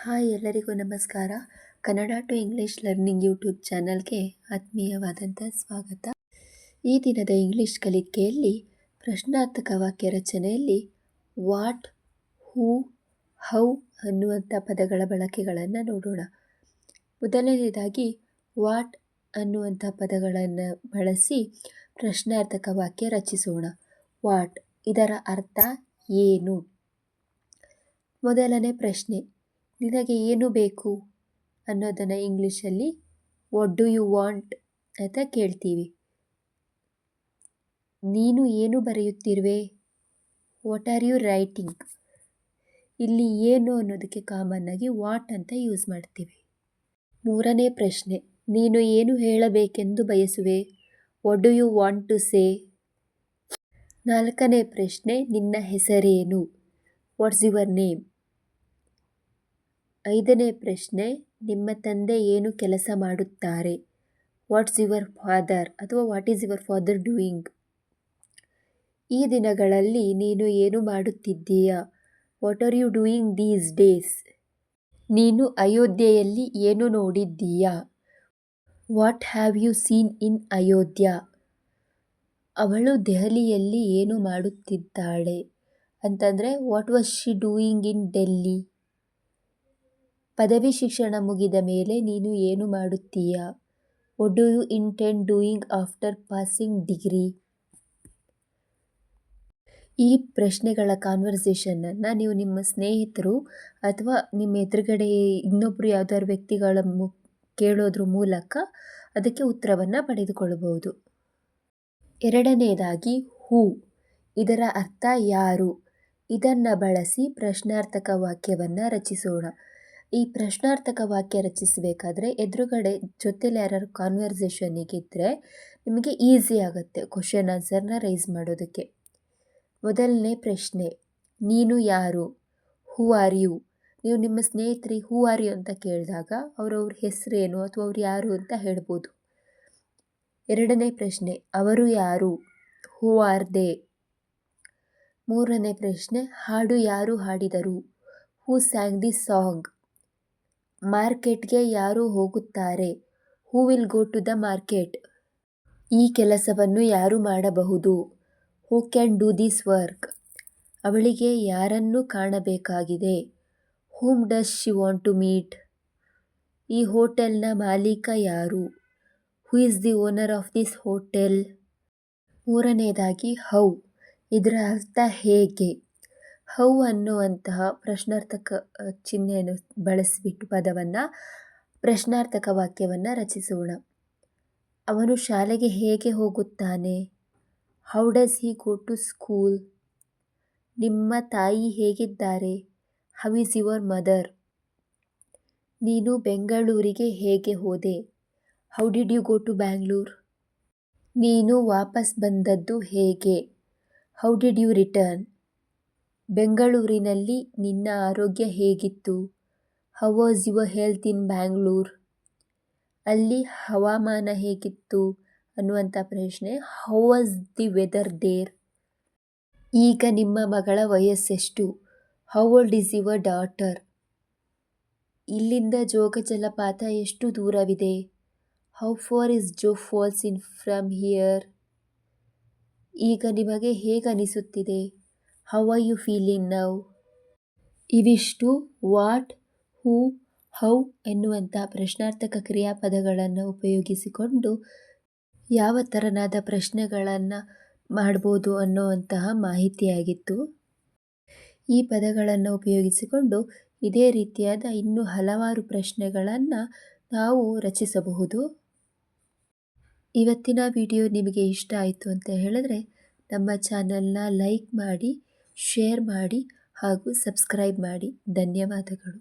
Hi ಎಲ್ಲರಿಗೂ ನಮಸ್ಕಾರ. Kannada to English learning YouTube ಚಾನಲ್ಗೆ ಆತ್ಮೀಯವಾದಂಥ ಸ್ವಾಗತ. ಈ ದಿನದ ಇಂಗ್ಲೀಷ್ ಕಲಿಕೆಯಲ್ಲಿ ಪ್ರಶ್ನಾರ್ಥಕ ವಾಕ್ಯ ರಚನೆಯಲ್ಲಿ ವಾಟ್, ಹೂ, ಹೌ ಅನ್ನುವಂಥ ಪದಗಳ ಬಳಕೆಗಳನ್ನು ನೋಡೋಣ. ಮೊದಲನೇದಾಗಿ ವಾಟ್ ಅನ್ನುವಂಥ ಪದಗಳನ್ನು ಬಳಸಿ ಪ್ರಶ್ನಾರ್ಥಕ ವಾಕ್ಯ ರಚಿಸೋಣ. ವಾಟ್, ಇದರ ಅರ್ಥ ಏನು? ಮೊದಲನೇ ಪ್ರಶ್ನೆ, ನಿನಗೆ ಏನು ಬೇಕು ಅನ್ನೋದನ್ನು ಇಂಗ್ಲೀಷಲ್ಲಿ ವಾಟ್ ಡು ಯು ವಾಂಟ್ ಅಂತ ಕೇಳ್ತೀವಿ. ನೀನು ಏನು ಬರೆಯುತ್ತಿರುವೆ? What are you writing? ಇಲ್ಲಿ ಏನು ಅನ್ನೋದಕ್ಕೆ ಕಾಮನ್ ಆಗಿ ವಾಟ್ ಅಂತ ಯೂಸ್ ಮಾಡ್ತೀವಿ. ಮೂರನೇ ಪ್ರಶ್ನೆ, ನೀನು ಏನು ಹೇಳಬೇಕೆಂದು ಬಯಸುವೆ? What do you want to say? ನಾಲ್ಕನೇ ಪ್ರಶ್ನೆ, ನಿನ್ನ ಹೆಸರೇನು? What's your name? ಐದನೇ ಪ್ರಶ್ನೆ, ನಿಮ್ಮ ತಂದೆ ಏನು ಕೆಲಸ ಮಾಡುತ್ತಾರೆ? ವಾಟ್ಸ್ ಯುವರ್ ಫಾದರ್ ಅಥವಾ what is your father doing? ಈ ದಿನಗಳಲ್ಲಿ ನೀನು ಏನು ಮಾಡುತ್ತಿದ್ದೀಯಾ? What are you doing these days? ನೀನು ಅಯೋಧ್ಯೆಯಲ್ಲಿ ಏನು ನೋಡಿದ್ದೀಯಾ? What have you seen in Ayodhya? ಅವಳು ದೆಹಲಿಯಲ್ಲಿ ಏನು ಮಾಡುತ್ತಿದ್ದಾಳೆ ಅಂತಂದರೆ what was she doing in Delhi? ಪದವಿ ಶಿಕ್ಷಣ ಮುಗಿದ ಮೇಲೆ ನೀನು ಏನು ಮಾಡುತ್ತೀಯಾ? What do you intend doing after passing degree? ಈ ಪ್ರಶ್ನೆಗಳ ಕಾನ್ವರ್ಸೇಷನನ್ನು ನೀವು ನಿಮ್ಮ ಸ್ನೇಹಿತರು ಅಥವಾ ನಿಮ್ಮ ಎದುರುಗಡೆ ಇನ್ನೊಬ್ಬರು ಯಾವುದಾದ್ರು ವ್ಯಕ್ತಿಗಳ ಕೇಳೋದ್ರ ಮೂಲಕ ಅದಕ್ಕೆ ಉತ್ತರವನ್ನು ಪಡೆದುಕೊಳ್ಳಬಹುದು. ಎರಡನೇದಾಗಿ ಹೂ, ಇದರ ಅರ್ಥ ಯಾರು? ಇದನ್ನು ಬಳಸಿ ಪ್ರಶ್ನಾರ್ಥಕ ವಾಕ್ಯವನ್ನು ರಚಿಸೋಣ. ಈ ಪ್ರಶ್ನಾರ್ಥಕ ವಾಕ್ಯ ರಚಿಸಬೇಕಾದ್ರೆ ಎದುರುಗಡೆ ಜೊತೆಲಿ ಯಾರು ಕಾನ್ವರ್ಸೇಷನಿಗಿದ್ದರೆ ನಿಮಗೆ ಈಸಿ ಆಗುತ್ತೆ ಕ್ವಶನ್ ಆನ್ಸರ್ನ ರೈಸ್ ಮಾಡೋದಕ್ಕೆ. ಮೊದಲನೇ ಪ್ರಶ್ನೆ, ನೀನು ಯಾರು? Who are you? ನೀವು ನಿಮ್ಮ ಸ್ನೇಹಿತರಿಗೆ ಹೂ ಆರ್ ಯು ಅಂತ ಕೇಳಿದಾಗ ಅವ್ರ ಹೆಸರೇನು ಅಥವಾ ಅವ್ರು ಯಾರು ಅಂತ ಹೇಳ್ಬೋದು. ಎರಡನೇ ಪ್ರಶ್ನೆ, ಅವರು ಯಾರು? Who are they? ಮೂರನೇ ಪ್ರಶ್ನೆ, ಹಾಡು ಯಾರು ಹಾಡಿದರು? Who sang the song? ಮಾರ್ಕೆಟ್ಗೆ ಯಾರು ಹೋಗುತ್ತಾರೆ? Who will go to the market? ಈ ಕೆಲಸವನ್ನು ಯಾರು ಮಾಡಬಹುದು? Who can do this work? ಅವಳಿಗೆ ಯಾರನ್ನು ಕಾಣಬೇಕಾಗಿದೆ? Whom does she want to meet? ಈ ಹೋಟೆಲ್ನ ಮಾಲೀಕ ಯಾರು? Who is the owner of this hotel? ಮೂರನೇದಾಗಿ ಹೌ, ಇದರ ಅರ್ಥ ಹೇಗೆ? ಹೌ ಅನ್ನುವಂತಹ ಪ್ರಶ್ನಾರ್ಥಕ ಚಿಹ್ನೆಯನ್ನು ಬಳಸಿಬಿಟ್ಟು ಪದವನ್ನು ಪ್ರಶ್ನಾರ್ಥಕ ವಾಕ್ಯವನ್ನು ರಚಿಸೋಣ. ಅವನು ಶಾಲೆಗೆ ಹೇಗೆ ಹೋಗುತ್ತಾನೆ? How does he go to school? ನಿಮ್ಮ ತಾಯಿ ಹೇಗಿದ್ದಾರೆ? How is your mother? ನೀನು ಬೆಂಗಳೂರಿಗೆ ಹೇಗೆ ಹೋದೆ? How did you go to Bangalore? ನೀನು ವಾಪಸ್ ಬಂದದ್ದು ಹೇಗೆ? How did you return? ಬೆಂಗಳೂರಿನಲ್ಲಿ ನಿನ್ನ ಆರೋಗ್ಯ ಹೇಗಿತ್ತು? How was your health in Bangalore? ಅಲ್ಲಿ ಹವಾಮಾನ ಹೇಗಿತ್ತು ಅನ್ನುವಂಥ ಪ್ರಶ್ನೆ how was the weather there? ಈಗ ನಿಮ್ಮ ಮಗಳ ವಯಸ್ಸೆಷ್ಟು? How old is your daughter? ಇಲ್ಲಿಂದ ಜೋಗ ಜಲಪಾತ ಎಷ್ಟು ದೂರವಿದೆ? How far is Jog falls in from here? ಈಗ ನಿಮಗೆ ಹೇಗನಿಸುತ್ತಿದೆ? How are you feeling now? ಇವಿಷ್ಟು ವಾಟ್, ಹೂ, ಹೌ ಎನ್ನುವಂಥ ಪ್ರಶ್ನಾರ್ಥಕ ಕ್ರಿಯಾಪದಗಳನ್ನು ಉಪಯೋಗಿಸಿಕೊಂಡು ಯಾವ ಥರನಾದ ಪ್ರಶ್ನೆಗಳನ್ನು ಮಾಡ್ಬೋದು ಅನ್ನುವಂತಹ ಮಾಹಿತಿಯಾಗಿತ್ತು. ಈ ಪದಗಳನ್ನು ಉಪಯೋಗಿಸಿಕೊಂಡು ಇದೇ ರೀತಿಯಾದ ಇನ್ನೂ ಹಲವಾರು ಪ್ರಶ್ನೆಗಳನ್ನು ನಾವು ರಚಿಸಬಹುದು. ಇವತ್ತಿನ ವಿಡಿಯೋ ನಿಮಗೆ ಇಷ್ಟ ಆಯಿತು ಅಂತ ಹೇಳಿದ್ರೆ ನಮ್ಮ ಚಾನಲ್ನ ಲೈಕ್ ಮಾಡಿ, ಶೇರ್ ಮಾಡಿ ಹಾಗೂ ಸಬ್ಸ್ಕ್ರೈಬ್ ಮಾಡಿ. ಧನ್ಯವಾದಗಳು.